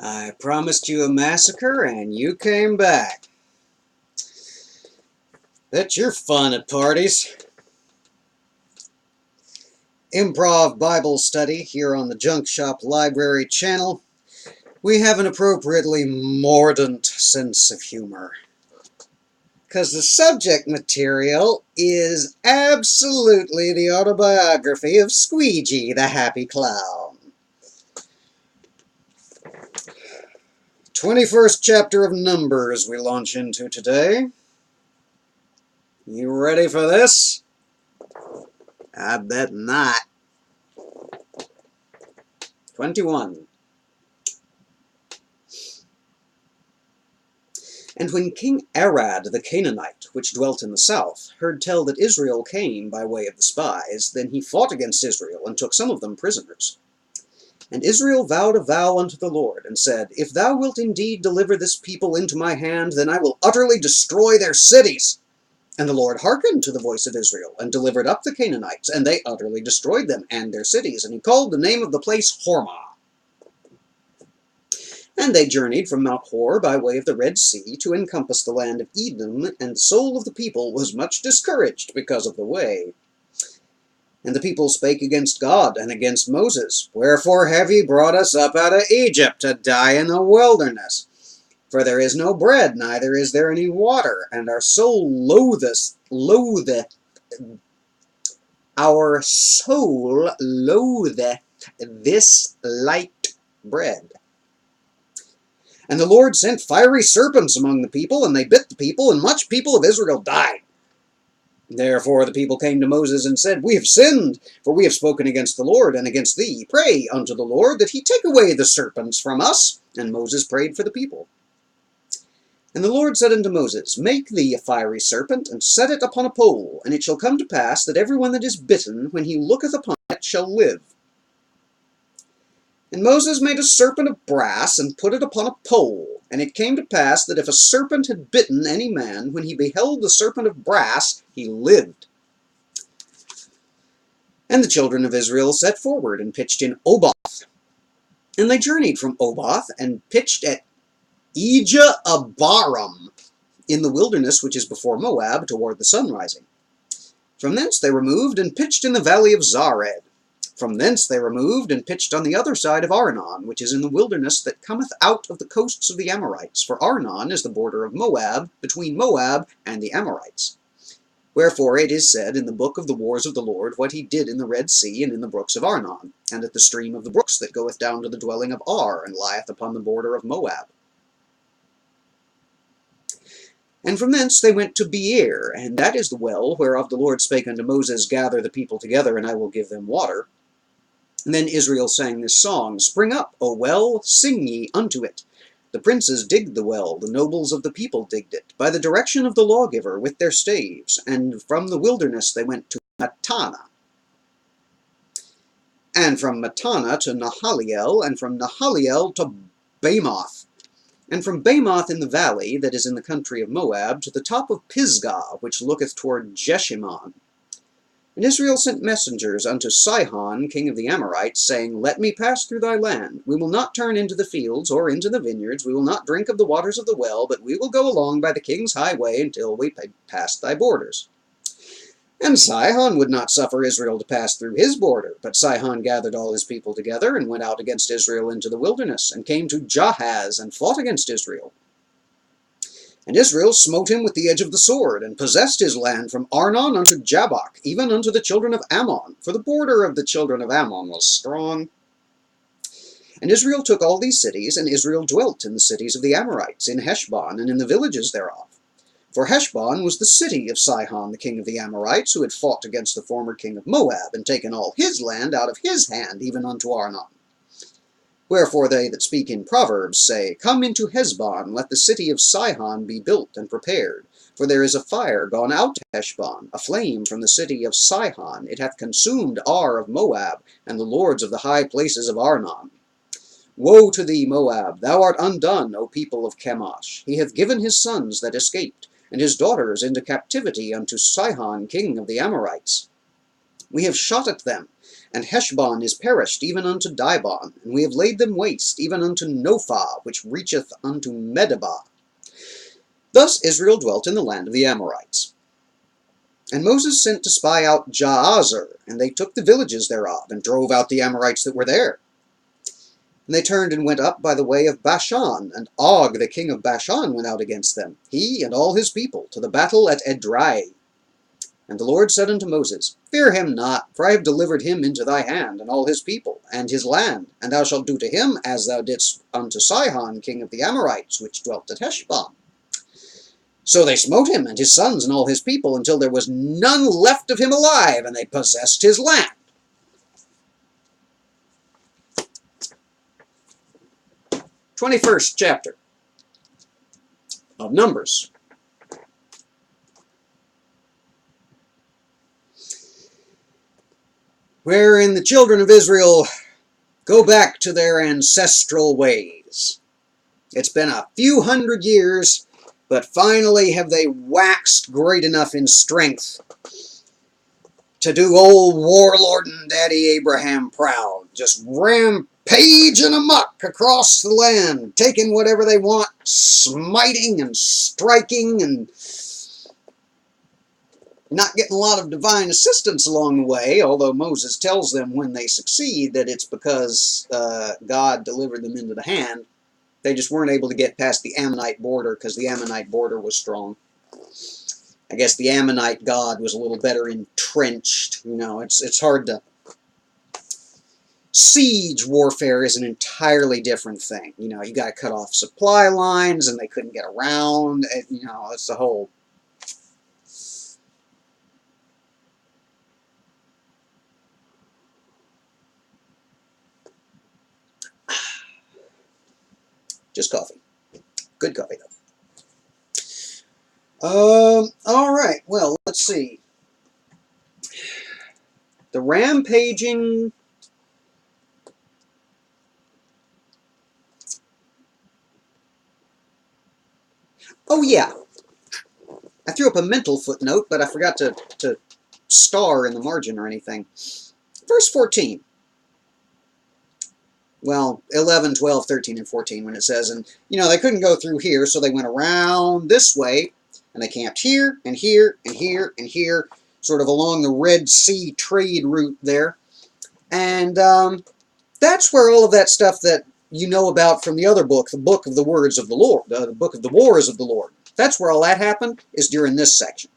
I promised you a massacre, and you came back. Bet you're fun at parties. Improv Bible study here on the Junk Shop Library channel. We have an appropriately mordant sense of humor. Because the subject material is absolutely the autobiography of Squeegee the Happy Clown. 21st chapter of Numbers we launch into today. You ready for this? I bet not. 21. And when King Arad the Canaanite, which dwelt in the south, heard tell that Israel came by way of the spies, then he fought against Israel, and took some of them prisoners. And Israel vowed a vow unto the Lord, and said, If thou wilt indeed deliver this people into my hand, then I will utterly destroy their cities. And the Lord hearkened to the voice of Israel, and delivered up the Canaanites, and they utterly destroyed them and their cities. And he called the name of the place Hormah. And they journeyed from Mount Hor by way of the Red Sea to encompass the land of Edom, and the soul of the people was much discouraged because of the way. And the people spake against God and against Moses, Wherefore have ye brought us up out of Egypt to die in the wilderness? For there is no bread, neither is there any water, and our soul loatheth this light bread. And the Lord sent fiery serpents among the people, and they bit the people, and much people of Israel died. Therefore the people came to Moses and said, We have sinned, for we have spoken against the Lord and against thee. Pray unto the Lord that he take away the serpents from us. And Moses prayed for the people. And the Lord said unto Moses, Make thee a fiery serpent, and set it upon a pole, and it shall come to pass that every one that is bitten, when he looketh upon it, shall live. And Moses made a serpent of brass, and put it upon a pole. And it came to pass that if a serpent had bitten any man, when he beheld the serpent of brass, he lived. And the children of Israel set forward, and pitched in Oboth. And they journeyed from Oboth, and pitched at Ija-Abarim, in the wilderness which is before Moab, toward the sunrising. From thence they removed, and pitched in the valley of Zared. From thence they removed, and pitched on the other side of Arnon, which is in the wilderness that cometh out of the coasts of the Amorites. For Arnon is the border of Moab, between Moab and the Amorites. Wherefore it is said in the book of the wars of the Lord, what he did in the Red Sea, and in the brooks of Arnon, and at the stream of the brooks that goeth down to the dwelling of Ar, and lieth upon the border of Moab. And from thence they went to Beer, and that is the well whereof the Lord spake unto Moses, Gather the people together, and I will give them water. And then Israel sang this song, Spring up, O well, sing ye unto it. The princes digged the well, the nobles of the people digged it, by the direction of the lawgiver with their staves, and from the wilderness they went to Mattanah. And from Mattanah to Nahaliel, and from Nahaliel to Bamoth. And from Bamoth in the valley, that is in the country of Moab, to the top of Pisgah, which looketh toward Jeshimon. And Israel sent messengers unto Sihon, king of the Amorites, saying, Let me pass through thy land. We will not turn into the fields or into the vineyards. We will not drink of the waters of the well, but we will go along by the king's highway until we pass thy borders. And Sihon would not suffer Israel to pass through his border. But Sihon gathered all his people together, and went out against Israel into the wilderness, and came to Jahaz, and fought against Israel. And Israel smote him with the edge of the sword, and possessed his land from Arnon unto Jabbok, even unto the children of Ammon, for the border of the children of Ammon was strong. And Israel took all these cities, and Israel dwelt in the cities of the Amorites, in Heshbon, and in the villages thereof. For Heshbon was the city of Sihon the king of the Amorites, who had fought against the former king of Moab, and taken all his land out of his hand, even unto Arnon. Wherefore they that speak in Proverbs say, Come into Heshbon, let the city of Sihon be built and prepared. For there is a fire gone out to Heshbon, a flame from the city of Sihon. It hath consumed Ar of Moab, and the lords of the high places of Arnon. Woe to thee, Moab! Thou art undone, O people of Chemosh. He hath given his sons that escaped, and his daughters into captivity unto Sihon king of the Amorites. We have shot at them, And Heshbon is perished even unto Dibon, and we have laid them waste even unto Nophah, which reacheth unto Medeba. Thus Israel dwelt in the land of the Amorites. And Moses sent to spy out Jahazer, and they took the villages thereof, and drove out the Amorites that were there. And they turned and went up by the way of Bashan, and Og the king of Bashan went out against them, he and all his people, to the battle at Edrei. And the Lord said unto Moses, Fear him not, for I have delivered him into thy hand, and all his people, and his land, and thou shalt do to him as thou didst unto Sihon king of the Amorites, which dwelt at Heshbon. So they smote him, and his sons, and all his people, until there was none left of him alive, and they possessed his land. 21st chapter of Numbers. Wherein the children of Israel go back to their ancestral ways. It's been a few hundred years, but finally have they waxed great enough in strength to do old warlordin' Daddy Abraham proud. Just rampaging amok across the land, taking whatever they want, smiting and striking, and not getting a lot of divine assistance along the way, although Moses tells them when they succeed that it's because God delivered them into the hand. They just weren't able to get past the Ammonite border because the Ammonite border was strong. I guess the Ammonite God was a little better entrenched. You know, it's hard to... Siege warfare is an entirely different thing. You know, you got to cut off supply lines, and they couldn't get around. You know, it's the whole... Just coffee. Good coffee, though. Alright, well, let's see. The rampaging... Oh, yeah. I threw up a mental footnote, but I forgot to star in the margin or anything. Verse 14. Well, 11, 12, 13, and 14 when it says, and, you know, they couldn't go through here, so they went around this way, and they camped here, and here, and here, and here, sort of along the Red Sea trade route there. And that's where all of that stuff that you know about from the other book, the book of the words of the Lord, the book of the wars of the Lord. That's where all that happened, is during this section.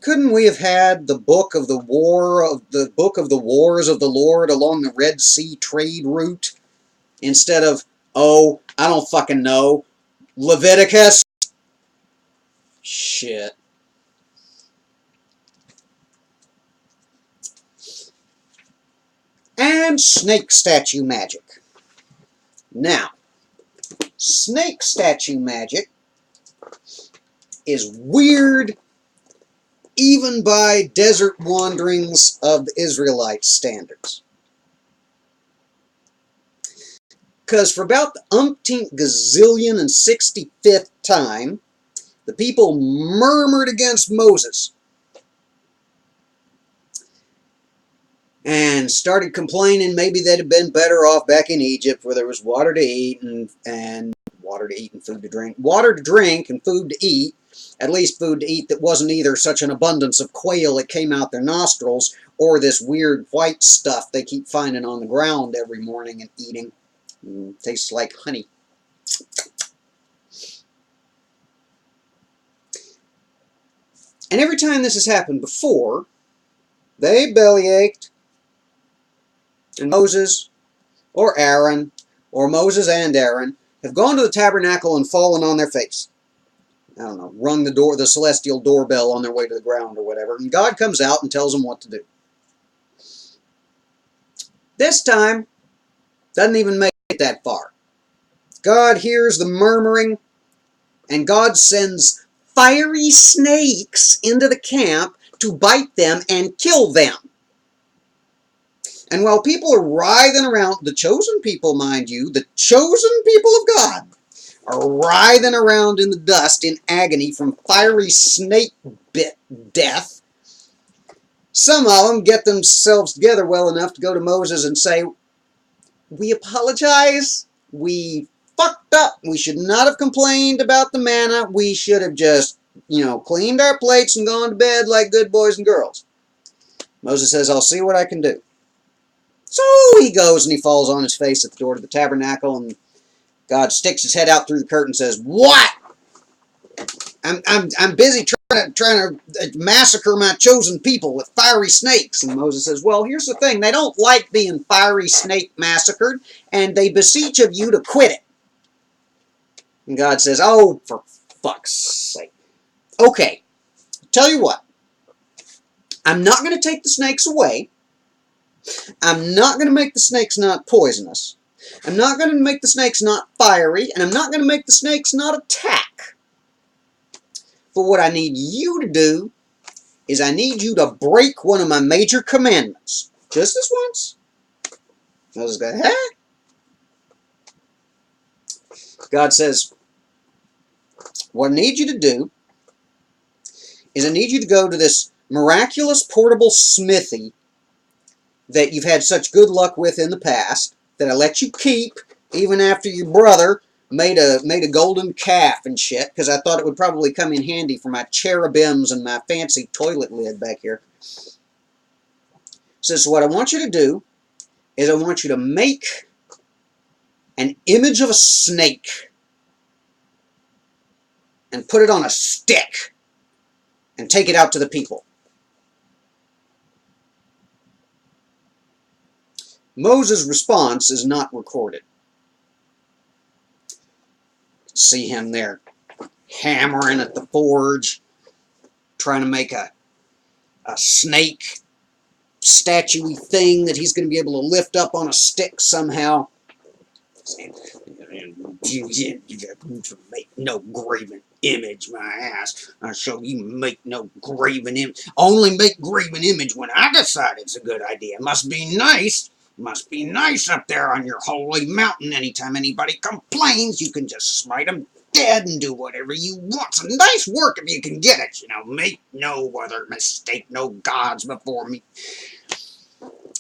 Couldn't we have had the book of the wars of the Lord along the Red Sea trade route instead of, oh, I don't fucking know, Leviticus? Shit. And snake statue magic. Now, snake statue magic is weird even by desert wanderings of the Israelite standards. Because for about the umpteenth gazillion and 65th time, the people murmured against Moses and started complaining maybe they'd have been better off back in Egypt where there was water to eat and water to eat and food to drink. Water to drink and food to eat. At least food to eat that wasn't either such an abundance of quail that came out their nostrils or this weird white stuff they keep finding on the ground every morning and eating. Tastes like honey. And every time this has happened before, they bellyached, and Moses or Aaron, or Moses and Aaron, have gone to the tabernacle and fallen on their face. I don't know, rung the celestial doorbell on their way to the ground or whatever, and God comes out and tells them what to do. This time, doesn't even make it that far. God hears the murmuring, and God sends fiery snakes into the camp to bite them and kill them. And while people are writhing around, the chosen people, mind you, the chosen people of God, are writhing around in the dust in agony from fiery snake bit death. Some of them get themselves together well enough to go to Moses and say, "We apologize. We fucked up. We should not have complained about the manna. We should have just, cleaned our plates and gone to bed like good boys and girls." Moses says, "I'll see what I can do." So he goes and he falls on his face at the door to the tabernacle, and God sticks his head out through the curtain and says, "What? I'm busy trying to massacre my chosen people with fiery snakes." And Moses says, "Well, here's the thing. They don't like being fiery snake massacred, and they beseech of you to quit it." And God says, "Oh, for fuck's sake. Okay, tell you what. I'm not going to take the snakes away. I'm not going to make the snakes not poisonous. I'm not going to make the snakes not fiery, and I'm not going to make the snakes not attack. But what I need you to do is I need you to break one of my major commandments. Just this once." Moses goes, "Huh?" God says, "What I need you to do is I need you to go to this miraculous portable smithy that you've had such good luck with in the past, that I let you keep even after your brother made a golden calf and shit, because I thought it would probably come in handy for my cherubims and my fancy toilet lid back here." So what I want you to do is I want you to make an image of a snake and put it on a stick and take it out to the people. Moses' response is not recorded. See him there hammering at the forge, trying to make a snake statue-y thing that he's going to be able to lift up on a stick somehow. "You make no graven image, my ass. I show you make no graven image. Only make graven image when I decide it's a good idea. Must be nice. Must be nice up there on your holy mountain. Anytime anybody complains, you can just smite them dead and do whatever you want. Some nice work if you can get it. Make no other mistake, no gods before me."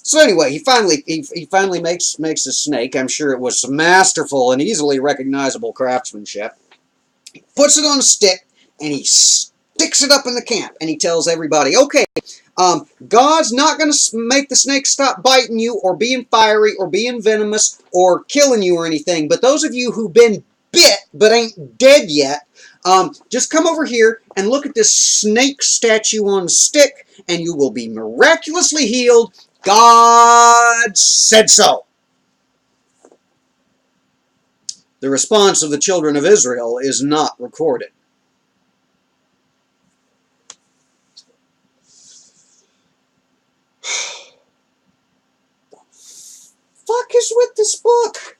So anyway, he finally makes a snake. I'm sure it was masterful and easily recognizable craftsmanship. He puts it on a stick and he sticks it up in the camp, and he tells everybody, "Okay, God's not going to make the snake stop biting you or being fiery or being venomous or killing you or anything. But those of you who've been bit but ain't dead yet, just come over here and look at this snake statue on a stick, and you will be miraculously healed. God said so." The response of the children of Israel is not recorded. Fuck is with this book?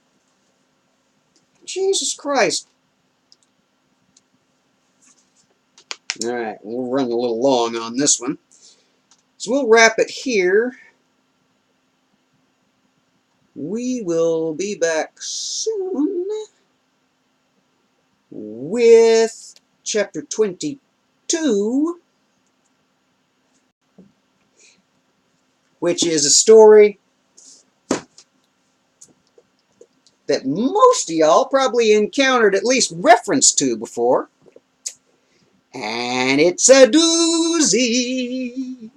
Jesus Christ. Alright, we'll run a little long on this one. So we'll wrap it here. We will be back soon with chapter 22, which is a story that most of y'all probably encountered at least reference to before. And it's a doozy.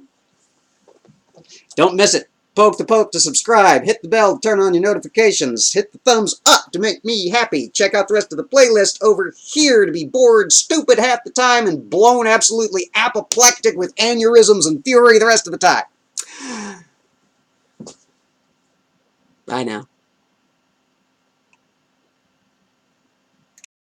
Don't miss it. Poke to subscribe. Hit the bell to turn on your notifications. Hit the thumbs up to make me happy. Check out the rest of the playlist over here to be bored, stupid half the time, and blown absolutely apoplectic with aneurysms and fury the rest of the time. Bye now.